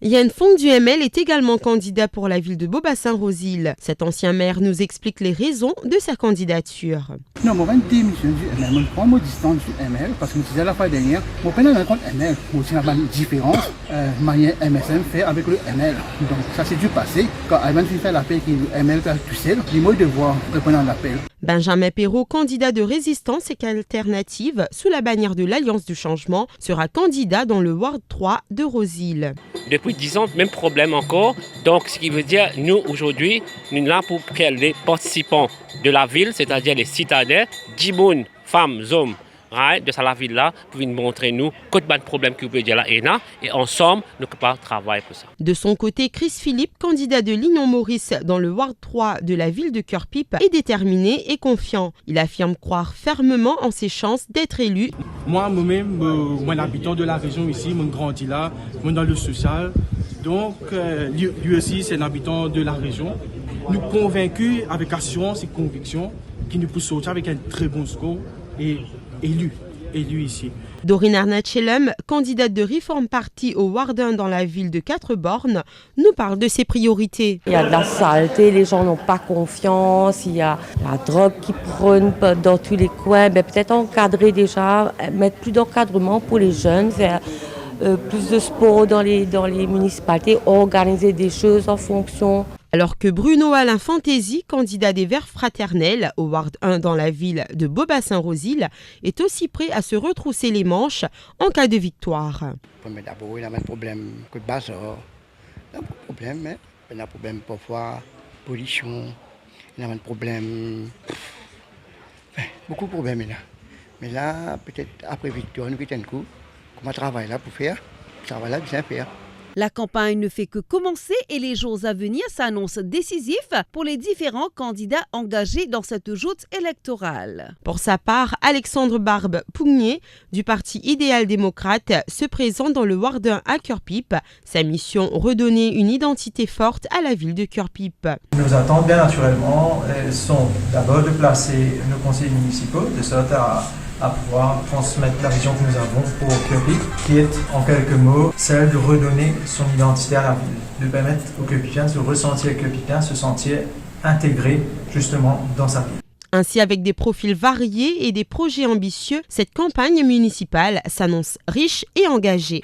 Yann Fong du ML est également candidat pour la ville de Beaubassin-Rosil. Cet ancien maire nous explique les raisons de sa candidature. Non, moi, je démissionne du ML. Je prends ma distance du ML parce que je disais la fois dernière, je prends un compte ML. Aussi, il y a une différence, manière MSM fait avec le ML. Donc, ça, c'est du passé. Quand Ivan fait l'appel qui est ML, tu sais, il m'a devoir répondre à l'appel. Benjamin Perrault, candidat de Résistance et Alternative sous la bannière de l'Alliance du Changement, sera candidat dans le Ward 3 de Rosil. Depuis 10 ans, même problème encore. Donc, ce qui veut dire, nous, aujourd'hui, nous sommes là pour que les participants de la ville, c'est-à-dire les citadins, 10 personnes, femmes, hommes, de la ville-là, pour nous montrer nous quel problème que vous pouvez dire là et ensemble, nous pouvons travailler pour ça. De son côté, Chris Philippe, candidat de l'Union Maurice dans le Ward 3 de la ville de Cœur-Pipe, est déterminé et confiant. Il affirme croire fermement en ses chances d'être élu. Moi-même, moi, habitant de la région ici, je grandis là, moi dans le social. Donc, lui aussi, c'est un habitant de la région. Nous convaincus avec assurance et conviction qu'il nous peut sortir avec un très bon score et élu ici. Dorine Arnatchelem, candidate de Reform Party au Ward 1 dans la ville de Quatre-Bornes, nous parle de ses priorités. Il y a de la saleté, les gens n'ont pas confiance, il y a la drogue qui prône dans tous les coins. Peut-être encadrer déjà, mettre plus d'encadrement pour les jeunes, faire plus de sport dans les municipalités, organiser des choses en fonction. Alors que Bruno Alain Fantasy, candidat des Verts Fraternels au Ward 1 dans la ville de Beaubassin-Rosil, est aussi prêt à se retrousser les manches en cas de victoire. D'abord, il y a un problème de base. Il y a un problème parfois pollution, il y a un problème, beaucoup de problèmes là. Mais là, peut-être après victoire, nous un coup, comment travailler là pour faire, ça va là bien faire. La campagne ne fait que commencer et les jours à venir s'annoncent décisifs pour les différents candidats engagés dans cette joute électorale. Pour sa part, Alexandre Barbe-Pougnier du parti Idéal démocrate se présente dans le Ward 1 à Cœur-Pipe. Sa mission, redonner une identité forte à la ville de Cœur-Pipe. Nos attentes, bien naturellement, sont d'abord de placer nos conseillers municipaux de sorte à pouvoir transmettre la vision que nous avons pour Cœur-Pipe, qui est en quelques mots celle de redonner son identité à la ville, de permettre aux Cœur-Pipiens de se ressentir Cœur-Pipiens, se sentir intégrés justement dans sa ville. Ainsi, avec des profils variés et des projets ambitieux, cette campagne municipale s'annonce riche et engagée.